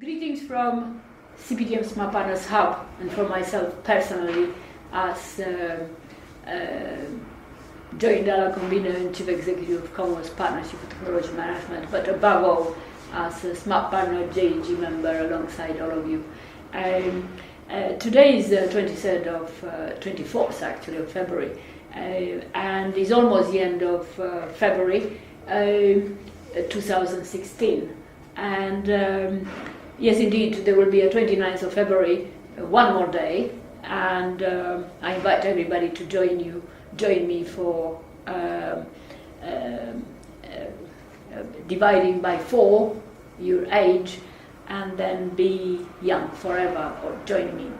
Greetings from CPTM Smart Partners Hub, and for myself personally as Joint Dialogue Convener and Chief Executive of Commonwealth Partnership for Technology Management, but above all as a Smart Partner JEG member alongside all of you. Today is the 24th actually of February, and it's almost the end of February 2016. And yes, indeed, there will be a 29th of February, one more day, and I invite everybody to join me for dividing by 4 your age and then be young forever, or join me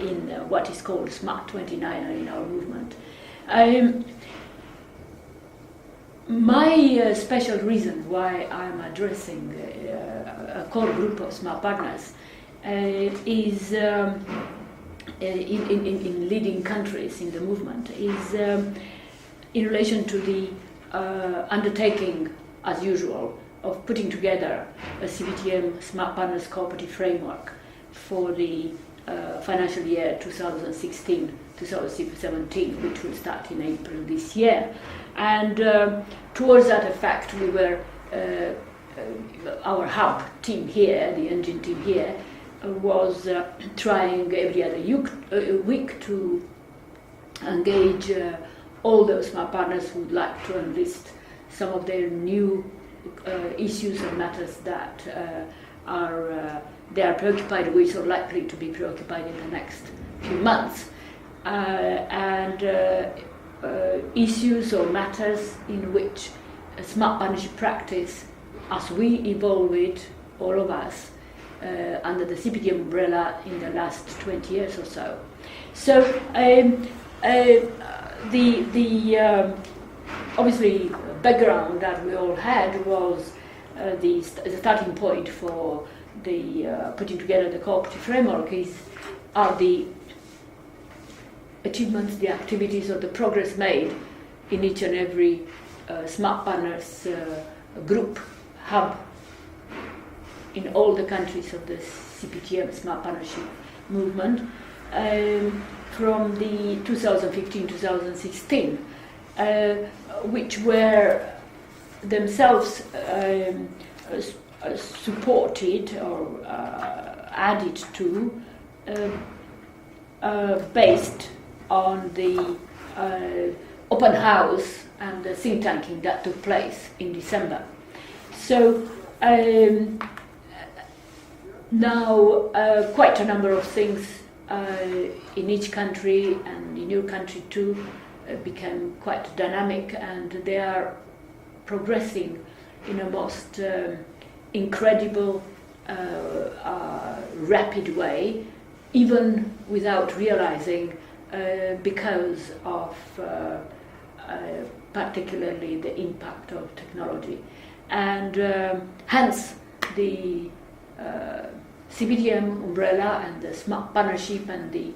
in what is called Smart 29 in our movement. My special reason why I'm addressing a core group of smart partners is in leading countries in the movement is in relation to the undertaking, as usual, of putting together a CPTM Smart Partners Cooperative Framework for the financial year 2016-2017, which will start in April this year. And towards that effect, we were, our hub team here, the engine team here, was trying every other week to engage all those smart partners who would like to enlist some of their new issues and matters that they are preoccupied with or likely to be preoccupied in the next few months. Issues or matters in which a smart partnership practice, as we evolve it, all of us, under the CPTM umbrella in the last 20 years or so. So obviously background that we all had was the starting point for the putting together the cooperative framework are the achievements, the activities, or the progress made in each and every smart partners group hub in all the countries of the CPTM Smart Partnership movement from the 2015-2016, which were themselves supported or added to based on the open house and the think tanking that took place in December. So now quite a number of things in each country and in your country too became quite dynamic, and they are progressing in a most incredible, rapid way, even without realizing, because of particularly the impact of technology. And hence the CPTM umbrella and the smart partnership and the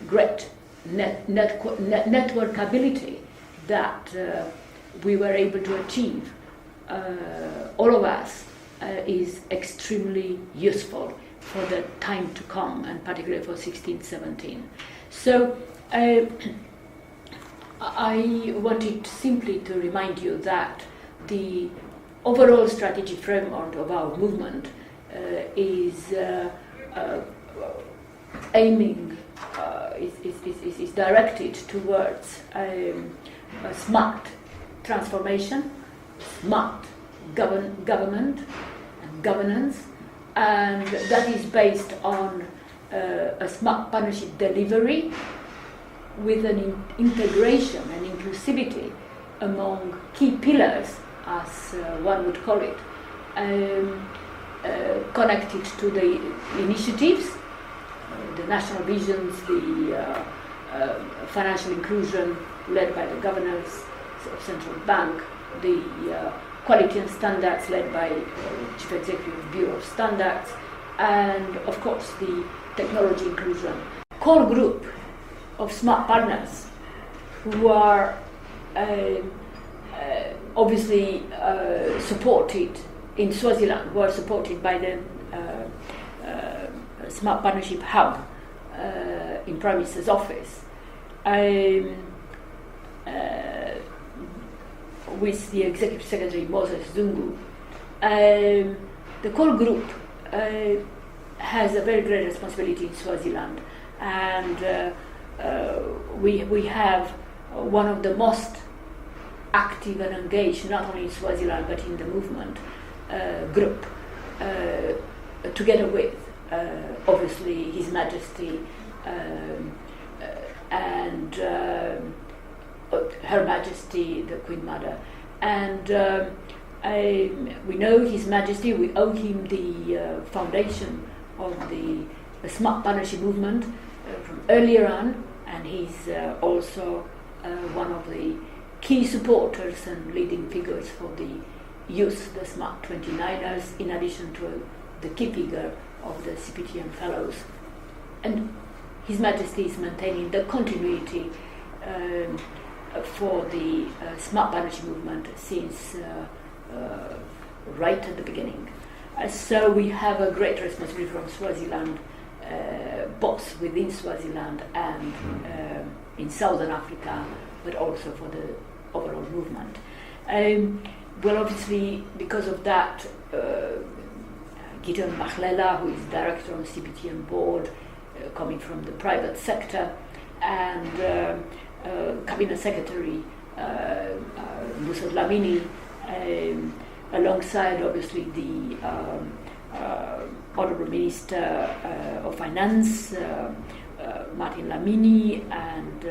great networkability that we were able to achieve, all of us, is extremely useful for the time to come, and particularly for 16-17. So I wanted simply to remind you that the overall strategy framework of our movement is aiming, is directed towards a smart transformation, smart government and governance, and that is based on a smart partnership delivery with an integration and inclusivity among key pillars, as one would call it, connected to the initiatives, the national visions, the financial inclusion led by the governors of central bank, the quality and standards led by Chief Executive Bureau of Standards, and of course the technology inclusion. Core group of smart partners who are obviously supported in Swaziland were supported by the Smart Partnership Hub in Prime Minister's office, with the Executive Secretary Moses Zungu. The core group has a very great responsibility in Swaziland, and we have one of the most active and engaged, not only in Swaziland but in the movement group, together with obviously His Majesty and Her Majesty the Queen Mother, and we know His Majesty. We owe him the foundation of the Smart Partnership movement from earlier on, and he's also one of the key supporters and leading figures for the youth, the Smart 29ers, in addition to the key figure of the CPTM fellows. And His Majesty is maintaining the continuity for the Smart Partnership movement since right at the beginning. So we have a great responsibility from Swaziland, both within Swaziland and in Southern Africa, but also for the overall movement. Well, obviously, because of that, Gideon Mahlela, who is director on the CPTM board, coming from the private sector, and Cabinet Secretary Musa Dlamini, alongside obviously the Honourable Minister of Finance, Martin Lamini, and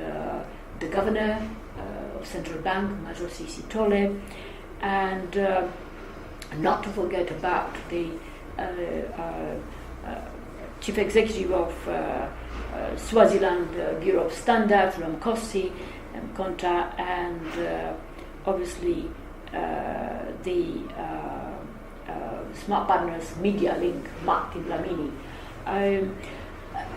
the Governor of Central Bank, Major Sisi Tole, and not to forget about the Chief Executive of Swaziland Bureau of Standards, Ramkosi Mkonta, and obviously the Smart Partners Media Link, Martin Lamini.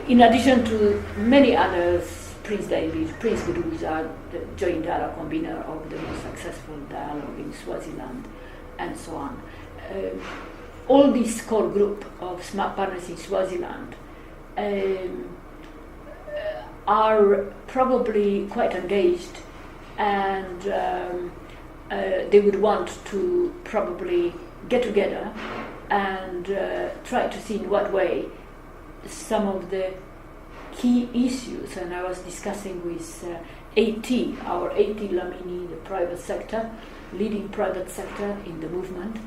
In addition to many others, Prince David, Prince Guduza, the joint dialogue convener of the most successful dialogue in Swaziland, and so on. All this core group of Smart Partners in Swaziland are probably quite engaged, and they would want to probably get together and try to see in what way some of the key issues, and I was discussing with our AT Lamini, the private sector, leading private sector in the movement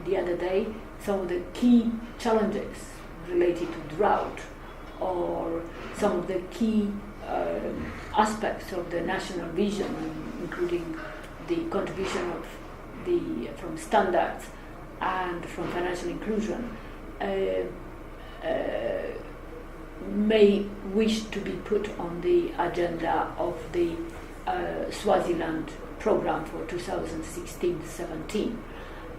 the other day, some of the key challenges related to drought, or some of the key aspects of the national vision, including the contribution of from standards and from financial inclusion, may wish to be put on the agenda of the Swaziland program for 2016-17.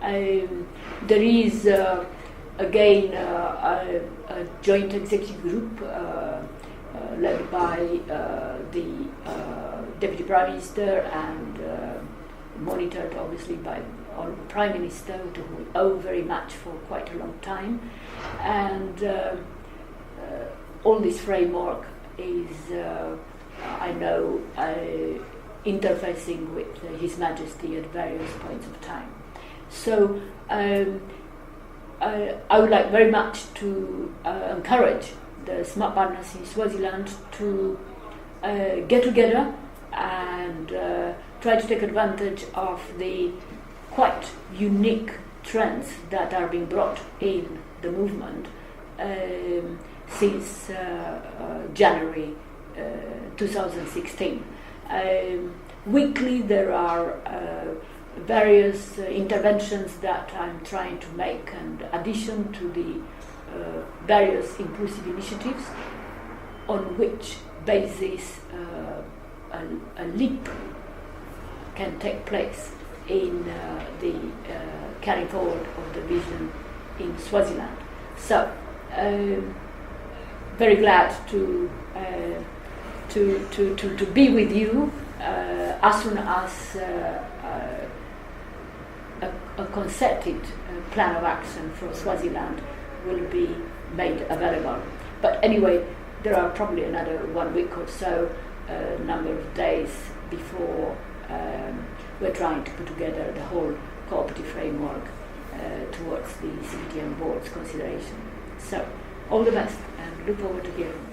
There is again a joint executive group led by the Deputy Prime Minister and monitored obviously by the Prime Minister, to whom we owe very much for quite a long time, and all this framework is, I know, interfacing with His Majesty at various points of time. So I would like very much to encourage the Smart Partners in Swaziland to get together and try to take advantage of the quite unique trends that are being brought in the movement since January 2016. Weekly there are various interventions that I'm trying to make, and addition to the various inclusive initiatives on which basis a leap can take place in the carrying forward of the vision in Swaziland. So very glad to be with you as soon as a concerted plan of action for Swaziland will be made available. But anyway, there are probably another 1 week or so, number of days before we're trying to put together the whole cooperative framework towards the CPTM board's consideration. So, all the best and look forward to hearing.